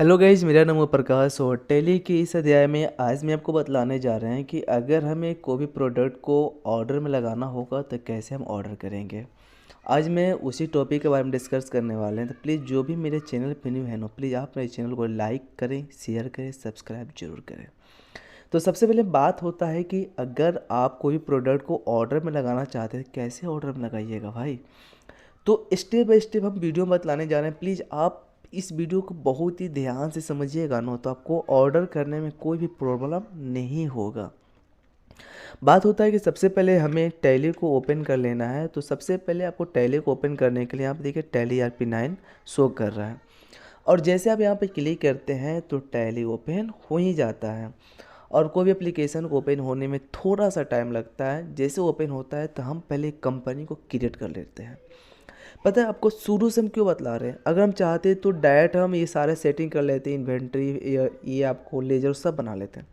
Hello guys, मेरा नाम है प्रकाश और टैली के इस अध्याय में आज मैं आपको बतलाने जा रहे हैं कि अगर हमें कोई भी प्रोडक्ट को ऑर्डर में लगाना होगा तो कैसे हम ऑर्डर करेंगे। आज मैं उसी टॉपिक के बारे में डिस्कस करने वाले हैं। तो प्लीज़ जो भी मेरे चैनल पे न्यू है ना, प्लीज़ आप मेरे चैनल को लाइक करें, शेयर करें, सब्सक्राइब जरूर करें। तो सबसे पहले बात होता है कि अगर आप कोई प्रोडक्ट को ऑर्डर में लगाना चाहते हैं, कैसे ऑर्डर में लगाइएगा भाई। तो स्टेप बाय स्टेप हम वीडियो में बतलाने जा रहे हैं। प्लीज़ आप इस वीडियो को बहुत ही ध्यान से समझिएगा ना, तो आपको ऑर्डर करने में कोई भी प्रॉब्लम नहीं होगा। बात होता है कि सबसे पहले हमें टैली को ओपन कर लेना है। तो सबसे पहले आपको टैली को ओपन करने के लिए यहाँ पे देखिए टैली ERP9 शो कर रहा है और जैसे आप यहाँ पे क्लिक करते हैं तो टैली ओपन हो ही जाता है। और कोई भी एप्लीकेशन को ओपन होने में थोड़ा सा टाइम लगता है। जैसे ओपन होता है तो हम पहले कंपनी को क्रिएट कर लेते हैं। पता है आपको शुरू से हम क्यों बतला रहे हैं। अगर हम चाहते हैं तो डायरेक्ट हम ये सारे सेटिंग कर लेते हैं, इन्वेंट्री ये आपको लेजर सब बना लेते हैं।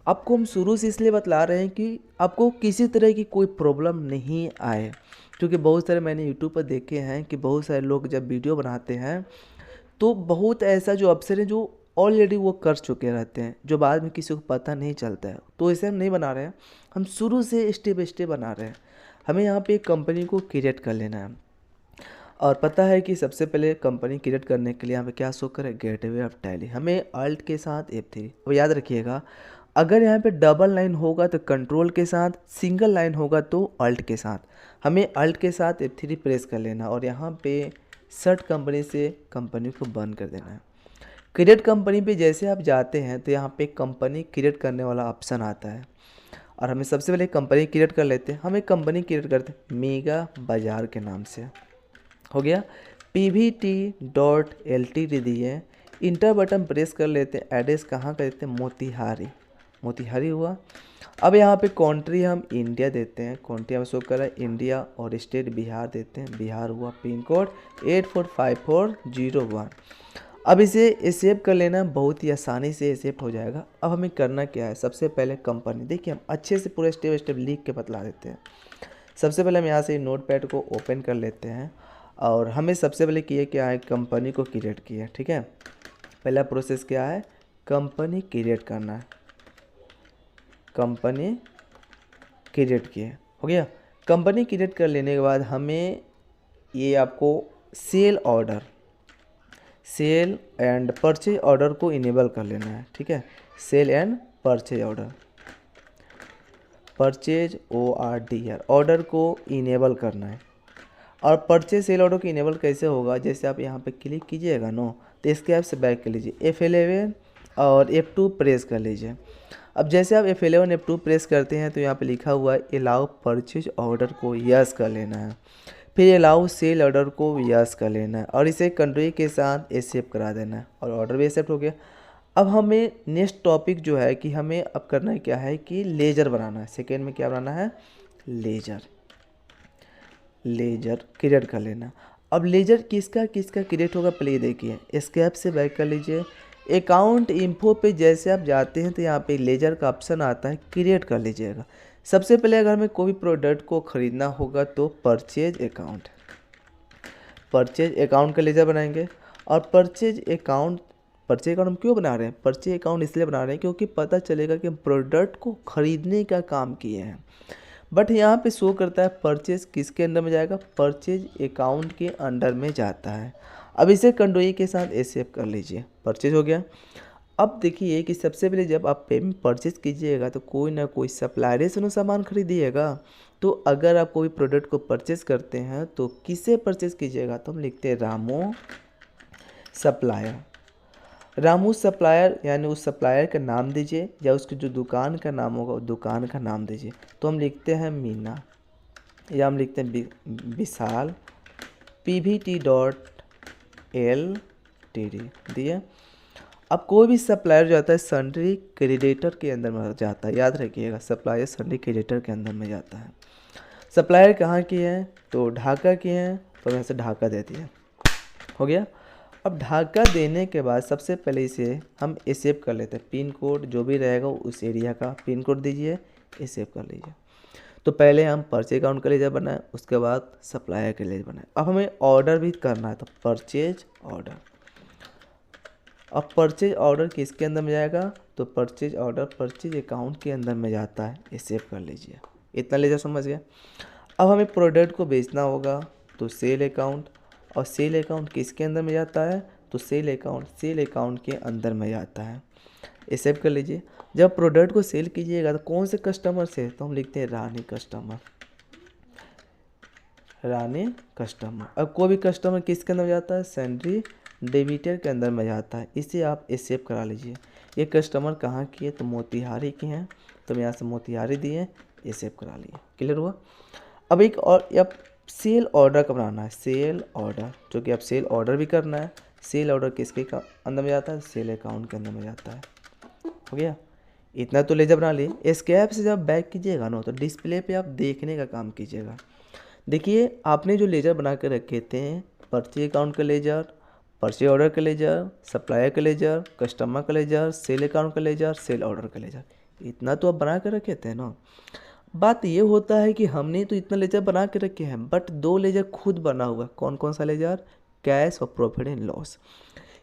आपको हम शुरू से इसलिए बतला रहे हैं कि आपको किसी तरह की कोई प्रॉब्लम नहीं आए। क्योंकि बहुत सारे मैंने यूट्यूब पर देखे हैं कि बहुत सारे लोग जब वीडियो बनाते हैं तो बहुत ऐसा जो अफसर हैं जो ऑलरेडी वो कर चुके रहते हैं, जो बाद में किसी को पता नहीं चलता है। तो इसे हम नहीं बना रहे हैं, हम शुरू से स्टेप बाय स्टेप बना रहे हैं। हमें यहाँ पे एक कंपनी को क्रिएट कर लेना है और पता है कि सबसे पहले कंपनी क्रिएट करने के लिए यहाँ पे क्या शो करे, गेटवे ऑफ टैली। हमें अल्ट के साथ F3। अब याद रखिएगा, अगर यहाँ पे डबल लाइन होगा तो कंट्रोल के साथ, सिंगल लाइन होगा तो अल्ट के साथ। हमें अल्ट के साथ F3 प्रेस कर लेना और यहाँ पे सर्च कंपनी से कंपनी को बंद कर देना है। क्रिएट कंपनी पे जैसे आप जाते हैं तो यहाँ पे कंपनी क्रिएट करने वाला ऑप्शन आता है और हमें सबसे पहले कंपनी क्रिएट कर लेते हैं। हम एक कंपनी क्रिएट करते हैं मेगा बाज़ार के नाम से, हो गया। pvt.ltd दिए, इंटर बटन प्रेस कर लेते हैं। एड्रेस कहाँ का देते हैं, मोतिहारी, मोतिहारी हुआ। अब यहाँ पे कंट्री हम इंडिया देते हैं, कंट्री हम शो कर रहा है इंडिया और स्टेट बिहार देते हैं, बिहार हुआ। Pin code 845401। अब इसे सेव कर लेना, बहुत ही आसानी से सेव हो जाएगा। अब हमें करना क्या है, सबसे पहले कंपनी देखिए हम अच्छे से पूरे स्टेप स्टेप लिख के बतला देते हैं। सबसे पहले हम यहाँ से नोटपैड को ओपन कर लेते हैं और हमें सबसे पहले किए क्या है, कंपनी को क्रिएट किया, ठीक है। पहला प्रोसेस क्या है, कंपनी क्रिएट करना है। कंपनी क्रिएट किए, हो गया। कंपनी क्रिएट कर लेने के बाद हमें ये आपको sale order, sale and purchase order को इनेबल कर लेना है, ठीक है। Sale and purchase order, purchase ORDR order को इनेबल करना है। और परचेज सेल ऑर्डर को इनेबल कैसे होगा, जैसे आप यहाँ पे क्लिक कीजिएगा नो, तो इसके ऐप से बैक कर लीजिए, F11 और F2 प्रेस कर लीजिए। अब जैसे आप F11 F2 प्रेस करते हैं तो यहाँ पे लिखा हुआ है अलाउ परचेज ऑर्डर को यस कर लेना है, फिर अलाउ सेल ऑर्डर को यस कर लेना है और इसे कंट्री के साथ एक्सेप्ट करा देना है और ऑर्डर भी एक्सेप्ट हो गया। अब हमें नेक्स्ट टॉपिक जो है कि हमें अब करना क्या है कि लेजर बनाना है। सेकेंड में क्या बनाना है, लेजर, लेजर क्रिएट कर लेना। अब लेजर किसका किसका क्रिएट होगा, प्ले देखिए, एस्केप से बैक कर लीजिए। अकाउंट इन्फो पे जैसे आप जाते हैं तो यहाँ पे लेजर का ऑप्शन आता है, क्रिएट कर लीजिएगा। सबसे पहले अगर हमें कोई भी प्रोडक्ट को ख़रीदना होगा तो परचेज अकाउंट, परचेज अकाउंट का लेजर बनाएंगे। और परचेज अकाउंट हम क्यों बना रहे हैं, परचेज अकाउंट इसलिए बना रहे हैं क्योंकि पता चलेगा कि हम प्रोडक्ट को ख़रीदने का काम किए हैं। बट यहाँ पे शो करता है परचेज किसके अंडर में जाएगा, परचेज अकाउंट के अंडर में जाता है। अब इसे कंट्रोल के साथ एक्सेप्ट कर लीजिए, परचेज हो गया। अब देखिए कि सबसे पहले जब आप पेमेंट परचेज कीजिएगा तो कोई ना कोई सप्लायर से सामान खरीदिएगा। तो अगर आप कोई प्रोडक्ट को परचेज करते हैं तो किससे परचेज कीजिएगा, तो हम लिखते हैं रामू सप्लायर। रामू सप्लायर यानी उस सप्लायर का नाम दीजिए या उसकी जो दुकान का नाम होगा उस दुकान का नाम दीजिए। तो हम लिखते हैं मीना या हम लिखते हैं विशाल, pvt.ltd दिए। अब कोई भी सप्लायर जाता है सन्ड्री क्रेडिटर के अंदर में जाता है, याद रखिएगा सप्लायर सन्ड्री क्रेडिटर के अंदर में जाता है। सप्लायर कहाँ की है, तो ढाका की है, तो यहाँ से ढाका दे दिया, हो गया। अब ढाका देने के बाद सबसे पहले इसे हम एक्सेप्ट कर लेते हैं। पिन कोड जो भी रहेगा उस एरिया का पिन कोड दीजिए, एक्सेप्ट कर लीजिए। तो पहले हम परचेज अकाउंट का लेजर बनाए, उसके बाद सप्लायर के लेजर बनाए। अब हमें ऑर्डर भी करना है तो परचेज ऑर्डर, अब परचेज ऑर्डर किसके अंदर में जाएगा, तो परचेज ऑर्डर परचेज अकाउंट के अंदर में जाता है, ये सेव कर लीजिए। इतना लेजर समझ गया। अब हमें प्रोडक्ट को बेचना होगा तो सेल अकाउंट, और सेल अकाउंट किसके अंदर में जाता है, तो सेल अकाउंट के अंदर में जाता है, ये सेव कर लीजिए। जब प्रोडक्ट को सेल कीजिएगा तो कौन से कस्टमर से, तो हम लिखते हैं रानी कस्टमर, रानी कस्टमर। अब कोई भी कस्टमर किसके अंदर में जाता है, सैंड्री डेबिटर के अंदर में जाता है, इसे आप सेव करा लीजिए। ये कस्टमर कहाँ की है, तो मोतिहारी की हैं, तो मैं यहाँ से मोतिहारी दिए, ये सेव करा लिए। क्लियर हुआ। अब एक और अब सेल ऑर्डर का बनाना है, सेल ऑर्डर, जो कि आप सेल ऑर्डर भी करना है। सेल ऑर्डर किसके अंदर में जाता है, सेल अकाउंट के अंदर में जाता है। हो गया, इतना तो लेजर बना लिए। एस्केप से जब बैक कीजिएगा ना तो डिस्प्ले पे आप देखने का काम कीजिएगा। देखिए आपने जो लेजर बना के रखे थे, परचेज अकाउंट का लेजर, परचेज ऑर्डर का लेजर, सप्लायर का लेजर, कस्टमर का लेजर, सेल अकाउंट का लेजर, सेल ऑर्डर का लेजर, इतना तो आप बना के रखे थे ना। बात ये होता है कि हमने तो इतना लेजर बना के रखे हैं, बट 2 लेजर खुद बना हुआ। कौन कौन सा लेजर, कैश और प्रॉफिट एंड लॉस।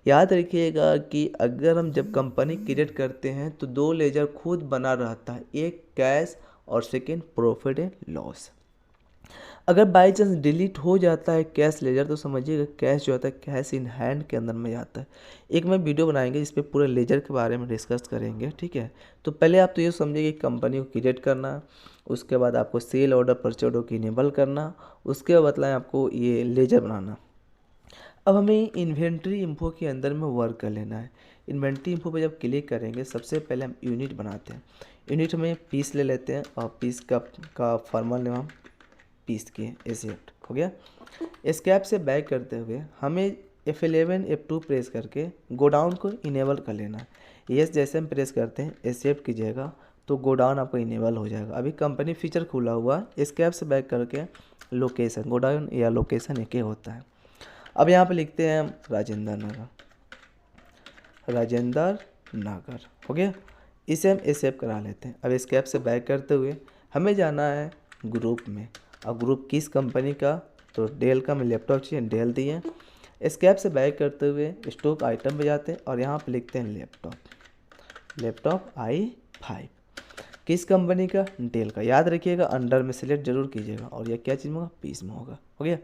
याद रखिएगा कि अगर हम जब कंपनी क्रिएट करते हैं तो 2 लेजर खुद बना रहता है, एक कैश और सेकेंड प्रॉफिट एंड लॉस। अगर बाई चांस डिलीट हो जाता है कैश लेजर तो समझिएगा कैश जो होता है कैश इन हैंड के अंदर में जाता है। एक मैं वीडियो बनाएंगे जिस पे पूरे लेजर के बारे में डिस्कस करेंगे, ठीक है। तो पहले आप तो ये समझिए कि कंपनी को क्रिएट करना, उसके बाद आपको सेल ऑर्डर परचेज ऑर्डर को इनेबल करना, उसके बाद बताएं आपको ये लेजर बनाना। अब हमें इन्वेंट्री इन्फो के अंदर में वर्क कर लेना है। इन्वेंट्री इन्फो पे जब क्लिक करेंगे सबसे पहले हम यूनिट बनाते हैं। यूनिट में पीस ले लेते हैं और पीस का फॉर्मल नेम हम पीस के एसेट। हो गया। एस्केप से बैक करते हुए हमें F11 F2 प्रेस करके गोडाउन को इनेबल कर लेना है। यस जैसे हम प्रेस करते हैं एक्सेप्ट कीजिएगा तो गोडाउन आपको इनेबल हो जाएगा। अभी कंपनी फीचर खुला हुआ है, एस्केप से बैक करके लोकेशन, गोडाउन या लोकेशन एक ही होता है। अब यहाँ पे लिखते हैं हम राजेंद्र नगर, राजेंद्र नगर। हो गया, इसे हम एक्सेप्ट करा लेते हैं। अब एस्केप से बैक करते हुए हमें जाना है ग्रुप में। अब ग्रुप किस कंपनी का, तो डेल का, मैं लैपटॉप चाहिए डेल दिए। एस्केप से बैक करते हुए स्टॉक आइटम पे जाते हैं और यहाँ पे लिखते हैं लैपटॉप, लैपटॉप i5 किस कंपनी का, डेल का। याद रखिएगा अंडर में सिलेक्ट जरूर कीजिएगा और यह क्या चीज़ में होगा, पीस में होगा। हो गया,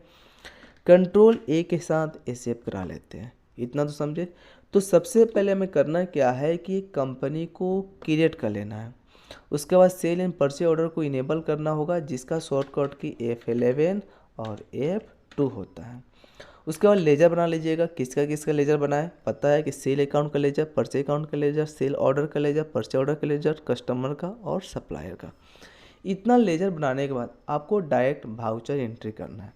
कंट्रोल ए के साथ एक्सेप्ट करा लेते हैं। इतना तो समझे। तो सबसे पहले हमें करना क्या है कि कंपनी को क्रिएट कर लेना है। उसके बाद सेल एंड परचेज ऑर्डर को इनेबल करना होगा जिसका शॉर्टकट की F11 और F2 होता है। उसके बाद लेजर बना लीजिएगा। किसका किसका लेजर बनाए, पता है कि सेल अकाउंट का लेजर, परचेज अकाउंट का लेजर, सेल ऑर्डर का लेजर, परचेज ऑर्डर का लेजर, कस्टमर का और सप्लायर का। इतना लेजर बनाने के बाद आपको डायरेक्ट वाउचर एंट्री करना है।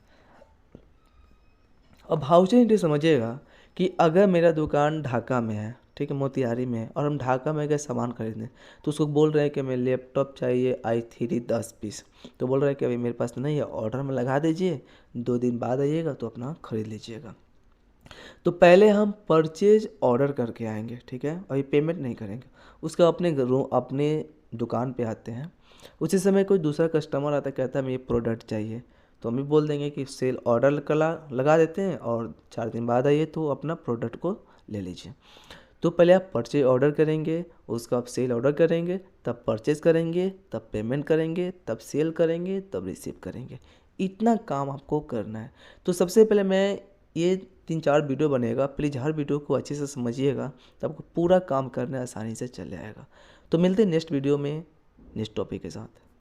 अब वाउचर एंट्री समझिएगा कि अगर मेरा दुकान ढाका में है, ठीक है, मोतिहारी में है, और हम ढाका में गए सामान खरीदने तो उसको बोल रहे हैं कि हमें लैपटॉप चाहिए i3 10 पीस, तो बोल रहे हैं कि अभी मेरे पास नहीं है, ऑर्डर में लगा दीजिए, 2 दिन बाद आइएगा तो अपना खरीद लीजिएगा। तो पहले हम परचेज ऑर्डर करके आएंगे, ठीक है, अभी पेमेंट नहीं करेंगे। उसका अपने दुकान पे आते हैं। उसी समय कोई दूसरा कस्टमर आता है, कहता है हमें ये प्रोडक्ट चाहिए, तो हम भी बोल देंगे कि सेल ऑर्डर लगा देते हैं और 4 दिन बाद आइए तो अपना प्रोडक्ट को ले लीजिए। तो पहले आप परचेज ऑर्डर करेंगे, उसका आप सेल ऑर्डर करेंगे, तब परचेज करेंगे, तब पेमेंट करेंगे, तब सेल करेंगे, तब रिसीव करेंगे। इतना काम आपको करना है। तो सबसे पहले मैं ये 3-4 वीडियो बनेगा, प्लीज़ हर वीडियो को अच्छे से समझिएगा, तब आपको पूरा काम करने आसानी से चल जाएगा। तो मिलते हैं नेक्स्ट वीडियो में नेक्स्ट टॉपिक के साथ।